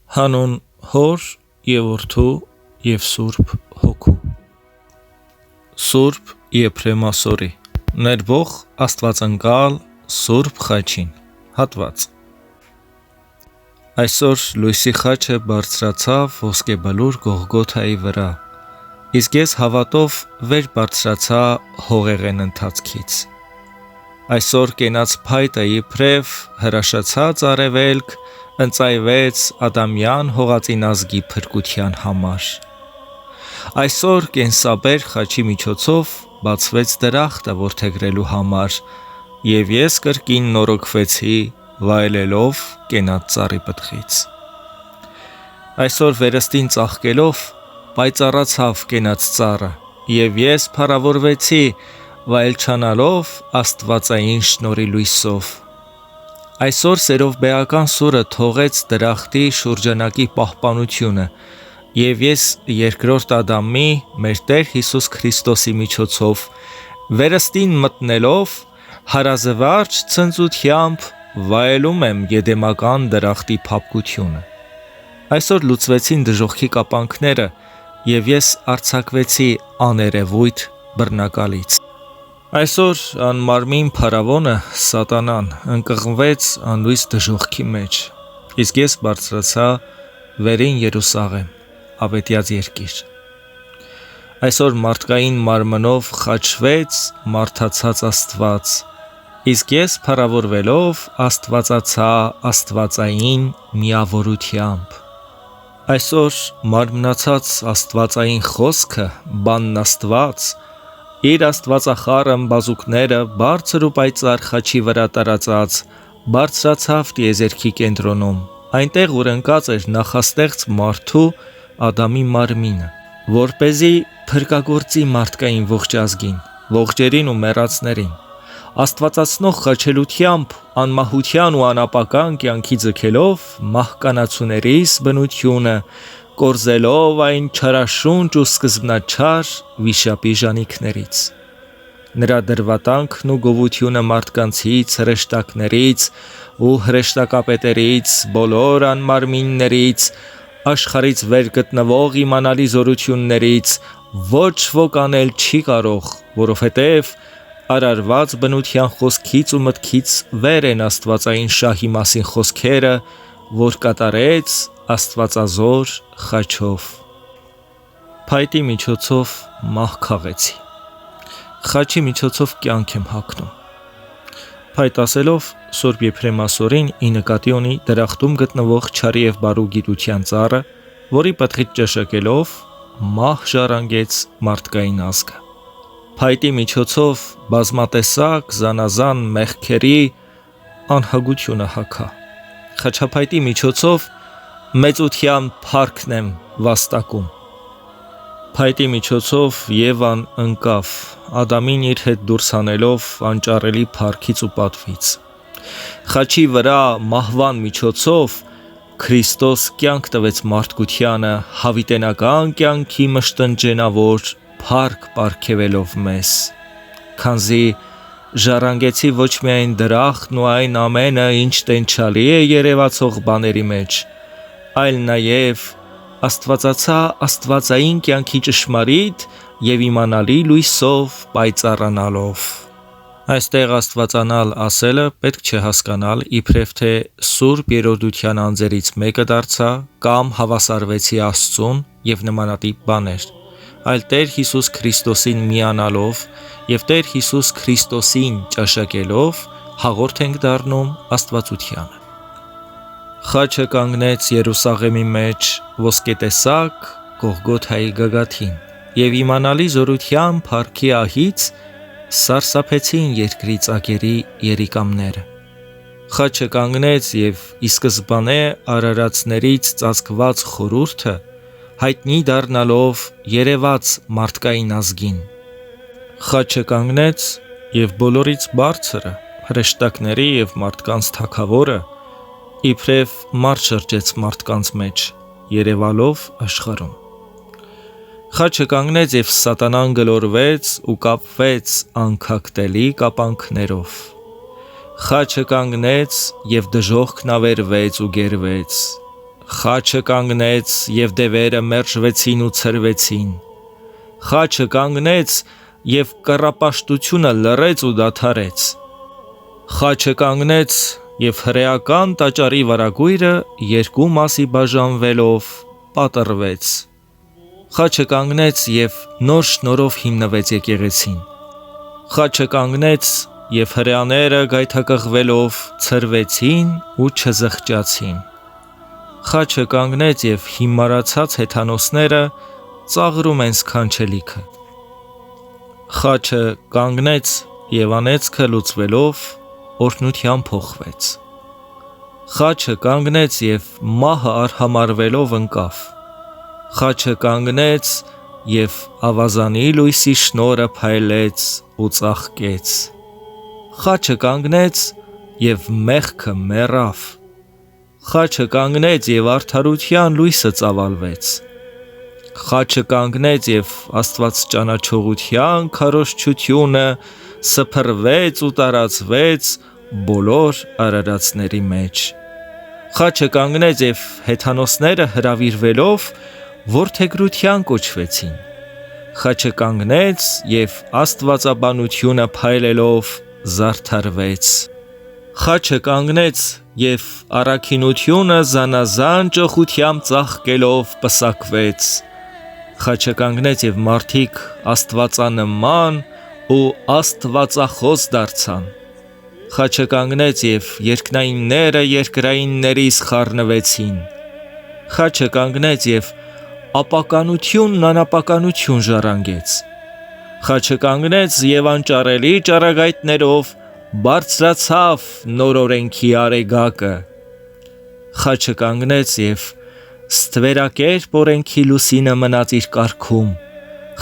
Հանուն Հոր և Որդու և Սուրբ Հոգու։ Սուրբ Եփրեմասորի ներվող Աստվածընկալ Սուրբ Խաչին հատված։ Այսօր լույսի խաչը բարձրացավ ոսկեբլուր Գողգոթայի վրա, իսկ ես հավատով վեր բարձրացա հողեղեն ընթացքից։ Այսօր կենաց փայտը իբրև հրաշացած արևելք ընծայվեց Ադամյան հողածին ազգի փրկության համար։ Այսօր կենսաբեր խաչի միջոցով բացվեց դրախտը որդեգրելու համար, և ես կրկին նորոգվեցի վայելելով կենաց ծառի պտղից։ Այսօր վերստին ծաղկելով պայծառացավ կենաց ծառը, և ես փառավորվեցի վայելչանալով աստվածային շնորհի լույսով։ Այսօր սերովբեական սուրը թողեց դրախտի շուրջանակի պահպանությունը, և ես երկրորդ Ադամի մեր Տեր Հիսուս Քրիստոսի միջոցով վերստին մտնելով հարազվարճ ցնծությամբ վայելում եմ եդեմական դրախտի փափկությունը։ Այսօր լուծվեցին դժոխքի կապանքները, և ես արձակվեցի աներևույթ բռնակալից։ Այսօր անմարմին փարավոնը սատանան ընկղմվեց անլույս դժոխքի մեջ, իսկ ես բարձրացա վերին Երուսաղեմ, աբետյաց երկիր։ Այսօր մարդկային մարմնով խաչվեց մարդացած Աստված, իսկ ես փառավորվելով աստվածացա աստվածային միավորությամբ։ Այսօր մարմնացած աստվածային խոսքը բանն Աստված իր աստվածախառն բազուկները բարձր ու պայծառ խաչի վրա տարածած բարձրացավ տիեզերքի կենտրոնում, այնտեղ որ ընկած էր նախաստեղծ մարդու Ադամի մարմինը, որպեսզի փրկագործի մարդկային ողջ ազգին, ողջերին ու մեռածներին, աստվածացնող խաչելությամբ անմահության ու անապական կյանքի ձգելով մահկանացուներիս բնությունը, կորզելով այն չարաշունչ ու սկզբնաչար վիշապի ժանիքներից։ Նրա դրվատանքն ու գովությունը մարդկանցից, հրեշտակներից ու հրեշտակապետերից, բոլոր անմարմիններից, աշխարհից վեր գտնվող իմանալի զորություններից ոչ ոք անել չի կարող, որովհետև արարված բնության խոսքից ու մտքից վեր են աստվածային շահի մասին խոսքերը, որ կատարեց աստվածազոր խաչով։ Փայտի միջոցով մահ քաղեցի, խաչի միջոցով կյանք եմ հագնում։ Փայտ ասելով Սուրբ Եփրեմասորին ի նկատի ունի դրախտում գտնվող չարի և բարու գիտության ծառը, որի պտղից ճաշակելով մահ ժառանգեց մարդկային ազգը։ Փայտի միջոցով բազմատեսակ զանազան մեղքերի անհագությունը հագա։ Խաչափայտի միջոցով մեծության փառքն եմ վաստակում։ Փայտի միջոցով Եվան ընկավ, Ադամին իր հետ դուրս հանելով անճարելի փառքից ու պատվից։ Խաչի վրա մահվան միջոցով Քրիստոս կյանք տվեց մարդկությանը, հավիտենական կյանքի մշտնջենավոր փառք պարգևելով մեզ, քանզի ժառանգեցի ոչ միայն դրախտն ու այն ամենը, ինչ տենչալի է երևացող բաների մեջ, այլ նաև աստվածացա աստվածային կյանքի ճշմարիտ և իմանալի լույսով պայծառանալով։ Այստեղ աստվածանալ ասելը պետք չէ հասկանալ իբրև թե սուրբ երրորդության անձերից մեկը դարձա կամ հավասարվեցի Աստծուն և նմանատիպ բաներ, այլ Տեր Հիսուս Քրիստոսին միանալով և Տեր Հիսուս Քրիստոսին ճաշակելով հաղորդ ենք դառնում աստվածությանը։ Խաչը կանգնեց Երուսաղեմի մեջ ոսկետեսակ Գողգոթայի գագաթին, և իմանալի զորության փառքի ահից սարսափեցին երկրի ծակերի երիկամները։ Խաչը կանգնեց և ի սկզբանե արարածներից ծածկված խորհուրդը հայտնի դառնալով երևաց մարդկային ազգին։ Խաչը կանգնեց և բոլորից բարձրը, հրեշտակների և մարդկանց թագավորը, իբրև մարդ շրջեց մարդկանց մեջ, երևալով աշխարհում։ Խաչը կանգնեց և սատանան գլորվեց ու կապվեց անքակտելի կապանքներով։ Խաչը կանգնեց և դժոխքն ավերվեց ու գերվեց։ Խաչը կանգնեց, և դևերը մերժվեցին ու ցրվեցին։ Խաչը կանգնեց, և կռապաշտությունը լռեց ու դադարեց։ Խաչը կանգնեց, և հրեական տաճարի վարագույրը երկու մասի բաժանվելով պատռվեց։ Խաչը կանգնեց, և նոր շնորհով հիմնվեց եկեղեցին։ Խաչը կանգնեց, և հրեաները գայթակղվելով ցրվեցին ու չզղջացին։ Խաչը կանգնեց, և հիմարացած հեթանոսները ծաղրում են սքանչելիքը։ Խաչը կանգնեց, և անեծքը լուծվելով օրհնության փոխվեց։ Խաչը կանգնեց, և մահը արհամարհվելով ընկավ։ Խաչը կանգնեց, և ավազանի լույսի շնորհը փայլեց ու ծաղկեց։ Խաչը կանգնեց, և մեղքը մեռավ։ Խաչը կանգնեց, և արդարության լույսը ծավալվեց։ Խաչը կանգնեց, և աստվածճանաչողության քարոզչությունը սփռվեց ու տարածվեց բոլոր արարածների մեջ։ Խաչը կանգնեց, և հեթանոսները հրավիրվելով որդեգրության կոչվեցին։ Խաչը կանգնեց, և աստվածաբանությունը փայլելով զարդարվեց։ Խաչը կանգնեց, և առաքինությունը զանազան ճոխությամբ ծաղկելով պսակվեց։ Խաչը կանգնեց, և մարդիկ աստվածանման ու աստվածախոս դարձան։ Խաչը կանգնեց, և երկնայինները երկրայիններից խառնվեցին։ Խաչը կանգնեց, և ապականությունն անապականություն ժառանգեց։ Խաչը կանգնեց, և անճարելի ճառագայթներով բարձրացավ նոր օրենքի արեգակը։ Խաչը կանգնեց, և ստվերակերպ օրենքի լուսինը մնաց իր կարգում։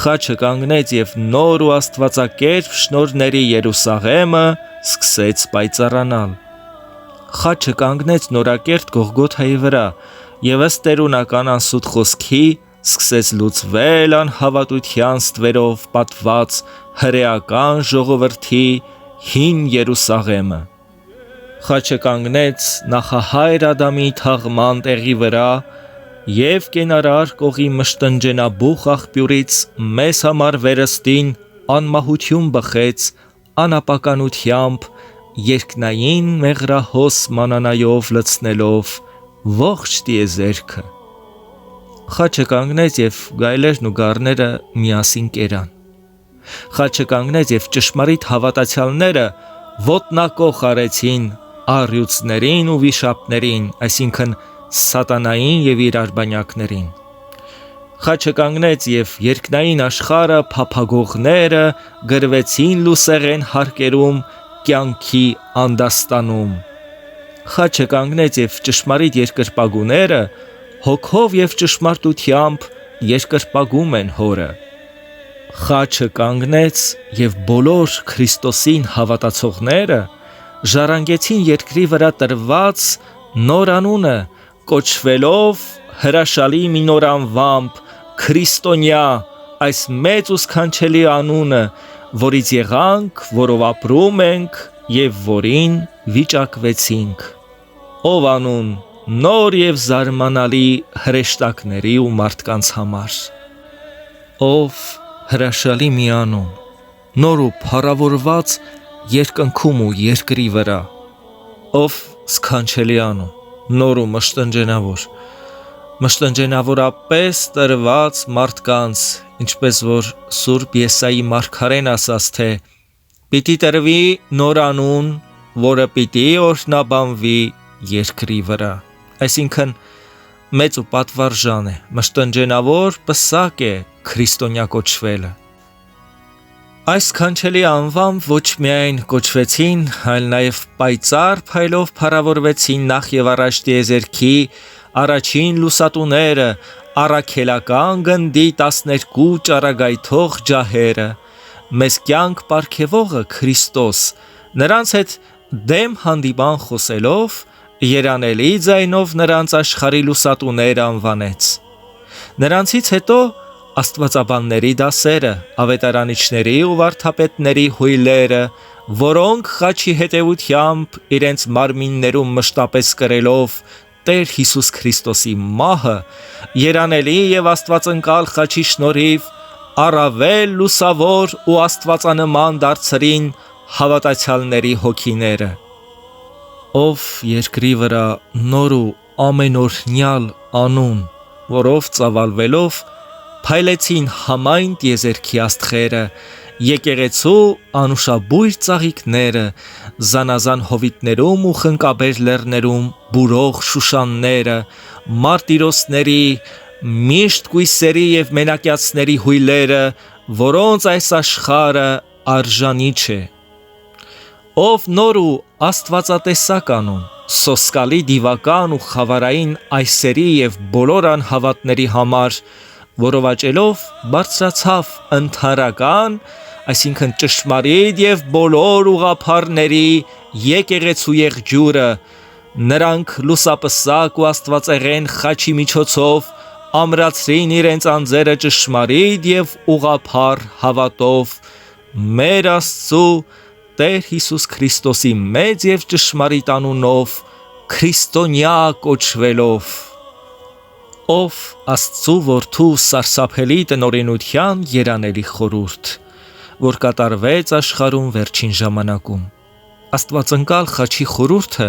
Խաչը կանգնեց, և նոր ու աստվածակերպ շնորհների Երուսաղեմը սկսեց պայծառանալ։ Խաչը կանգնեց նորակերտ Գողգոթայի վրա, և ըստ տերունական անսուտ խոսքի սկսեց լուծվել անհավատության ստվերով պատված հրեական ժողովրդի հին Երուսաղեմը։ Խաչը կանգնեց նախահայր Ադամի թաղման տեղի վրա, և կենարար կողի մշտնջենաբուխ աղբյուրից մեզ համար վերստին անմահություն բխեց անապականությամբ երկնային մեղրահոս մանանայով լցնելով ողջ տիեզերքը։ Խաչը կանգնեց, և գայլերն ու գառները միասին կերան։ Խաչը կանգնեց, և ճշմարիտ հավատացյալները ոտնակոխ արեցին առյուծներին ու վիշապներին, այսինքն սատանային և իր արբանյակներին։ Խաչը կանգնեց, և երկնային աշխարհը փափագողները գրվեցին լուսեղեն հարկերում կյանքի անդաստանում։ Խաչը կանգնեց, և ճշմարիտ երկրպագուները հոգով և ճշմարտությամբ երկրպագում են Հորը։ Խաչը կանգնեց, և բոլոր Քրիստոսին հավատացողները ժառանգեցին երկրի վրա տրված նոր անունը, կոչվելով հրաշալի մի նոր անվամբ քրիստոնյա, այս մեծ ու սքանչելի անունը, որից եղանք, որով ապրում ենք և որին վիճակվեցինք։ Ով անուն նոր և զարմանալի հրեշտակների ու մարդկանց համար։ Ով հրաշալի մի անուն, նոր ու փառավորված երկնքում ու երկրի վրա։ Ով սքանչելի անուն, նոր ու մշտնջենավորապես տրված մարդկանց, ինչպես որ Սուրբ Եսայի մարգարեն ասաց, թե պիտի տրվի նոր անուն, որը պիտի օրհնաբանվի երկրի վրա։ Այսինքն մեծ ու պատվարժան է, մշտնջենավոր պսակ է քրիստոնյա կոչվելը։ Այս սքանչելի անվամբ ոչ միայն կոչվեցին, այլ նաև պայծառ փայլով փառավորվեցին նախ և առաջ տիեզերքի առաջին լուսատուները, առաքելական գնդի 12 ճառագայթող ջահերը, մեզ կյանք պարգևողը Քրիստոս, նրանց հետ դեմ հանդիպան խոսելով, երանելի ձայնով նրանց աշխարհի լուսատուներ անվանեց։ Նրանցից հետո աստվածաբանների դասերը, ավետարանիչների ու վարդապետների հույլերը, որոնք խաչի հետևությամբ իրենց մարմիններում մշտապես կրելով Տեր Հիսուս Քրիստոսի մահը երանելի եւ աստվածընկալ խաչի շնորհիվ առավել լուսավոր ու աստվածանման դարձրին հավատացյալների հոգիները, ով երկրի վրա նոր ու ամենօրհնյալ անուն, որով ծավալվելով փայլեցին համայն տիեզերքի աստղերը, եկեղեցու անուշաբույր ծաղիկները, զանազան հովիտներում ու խնկաբեր լեռներում բուրող շուշանները, մարտիրոսների, միշտ կույսերի եւ մենակյացների հույլերը, որոնց այս աշխարհը արժանի չէ, ով նոր ու աստվածատեսակ անուն, սոսկալի դիվական ու խավարային այսերի եւ բոլոր անհավատների համար, որով աճելով բարձրացավ ընդհանրական, այսինքն ճշմարիտ եւ բոլոր ուղափառների եկեղեցու եղջյուրը, նրանք լուսապսակ ու աստվածեղեն խաչի միջոցով ամրացրին իրենց անձերը ճշմարիտ եւ ուղափառ հավատով մեր Աստծու Տեր Հիսուս Քրիստոսի մեծ եւ ճշմարիտ անունով քրիստոնյա կոչվելով, ով Աստծու որդու սարսափելի տնօրենության երանելի խորհուրդ, որ կատարվեց աշխարհում վերջին ժամանակում, աստվածընկալ խաչի խորհուրդը,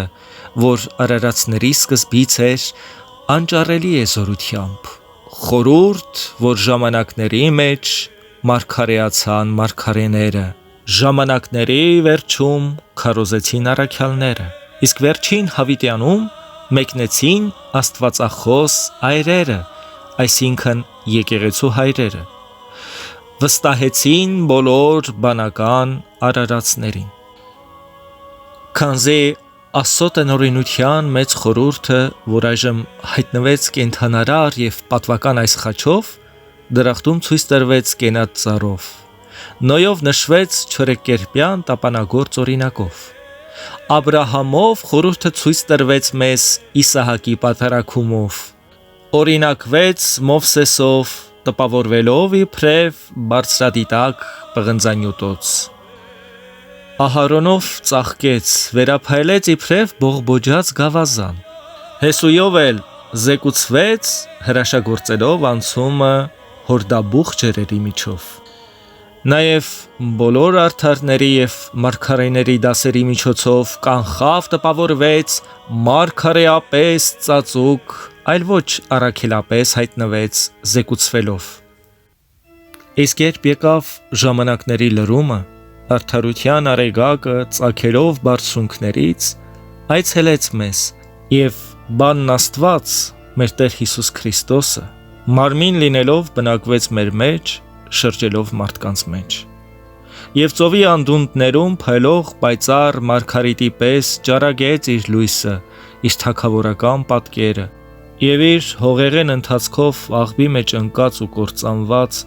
որ արարածների սկզբից էր, անճարելի է զորությամբ, խորհուրդ, որ ժամանակների մեջ մարգարեացան մարգարեները, ժամանակների վերջում քարոզեցին առաքյալները, իսկ վերջին հավիտյանում մեկնեցին աստվածախոս այրերը, այսինքն եկեղեցու հայրերը, վստահեցին բոլոր բանական արարածներին։ Քանզի Աստծո տնօրենության մեծ խորհուրդը, որ այժմ հայտնվեց կենդանարար եւ պատվական այս խաչով, դրախտում ցույց տրվեց կենատ ծառով, նոյով նշվեց չորեքկերպյան տապանագործ օրինակով, Աբրահամով խորհուրդը ցույց տրվեց մեզ Իսահակի պատառաքումով, օրինակվեց Մովսեսով, տպավորվելով իբրև բարձրադիտակ պղնձանյութոց, Ահարոնով ծաղկեց, վերափայլեց իբրև բողբոջած գավազան, Հեսույով էլ զեկուցվեց հրաշագործելով անցումը հորդաբուխ ջրերի միջով, նաև բոլոր արդարների եւ մարգարեների դասերի միջոցով կանխավ տպավորվեց մարգարեապես ծածուկ, այլ ոչ առաքելապես հայտնվեց զեկուցվելով։ Իսկ երբ եկավ ժամանակների լրումը, արդարության արեգակը ծագելով բարձունքներից այցելեց մեզ եւ բանն Աստված, մեր Տեր Հիսուս Քրիստոսը, մարմին լինելով բնակվեց մեր մեջ, շրջելով մարդկանց մեջ, եւ ծովի անդունդներում փայլող պայծառ մարգարիտի պես ճառագեց իր լույսը, իր թագավորական պատկերը, եւ իր հողեղեն ընթացքով աղբի մեջ ընկած ու կործանված,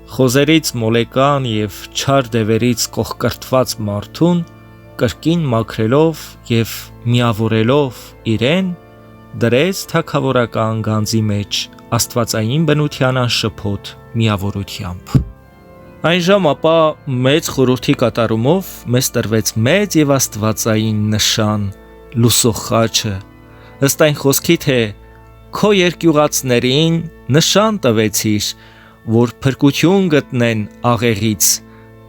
խոզերից մոլեկան եւ չար դևերից կողկրտված մարդուն կրկին մաքրելով եւ միավորելով իրեն, դրեց թագավորական գանձի մեջ աստվածային բնության անշփոթ միավորությամբ։ Այնժամ ապա մեծ խորհրդի կատարումով մեզ տրվեց մեծ եւ աստվածային նշան, լուսող խաչը, ըստ այն խոսքի, թե քո երկյուղածներին նշան տվեցիր, որ փրկություն գտնեն աղեղից,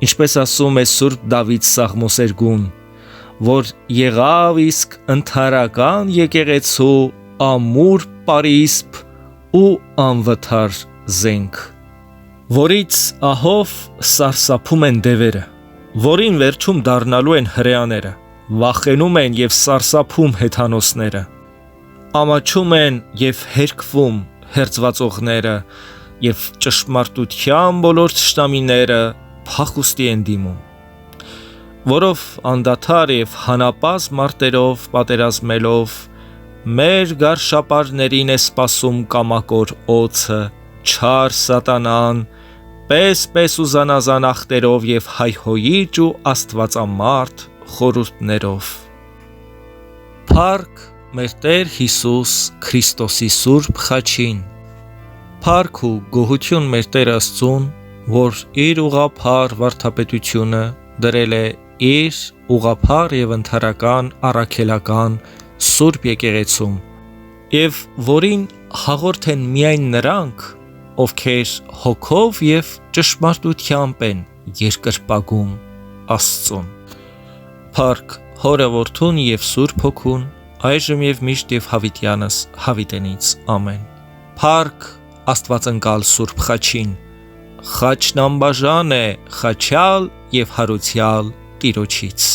ինչպես ասում է Սուրբ Դավիթ Սաղմոսերգուն, որ եղավ իսկ ընդհանրական եկեղեցու ամուր պարիսպ ու անվթար զենք, որից ահով սարսափում են դևերը, որին վերջում դառնալու են հրեաները, վախենում են եւ սարսափում հեթանոսները, ամաչում են եւ հերկվում հերձվածողները եւ ճշմարտության բոլոր թշնամիները փախուստի են դիմում, որով անդադար եւ հանապազ մարտերով պատերազմելով մեր գարշապարներին է սպասում կամակոր օձը, չար սատանան, պես ու զանազան ախտերով եւ հայհոյիչ ու աստվածամարդ խորհուրդներով։ Փառք մեր Տեր Հիսուս Քրիստոսի Սուրբ խաչին, փառք ու գոհություն մեր Տեր Աստծուն, որ իր ուղափառ վարդապետությունը դրել է իր ուղափառ եւ ընդհանրական առաքելական Սուրբ եկեղեցում, եւ որին հաղորդ են միայն նրանք, ովքեր հոգով եւ ճշմարտությամբ են երկրպագում Աստծուն։ Փառք Հորը, Որդուն եւ Սուրբ Հոգուն, այժմ եւ միշտ եւ հավիտյանս հավիտենից ամեն։ Փառք Աստվածընկալ Սուրբ Խաչին, Խաչն անբաժան է խաչյալ եւ հարուցյալ Տիրոջից։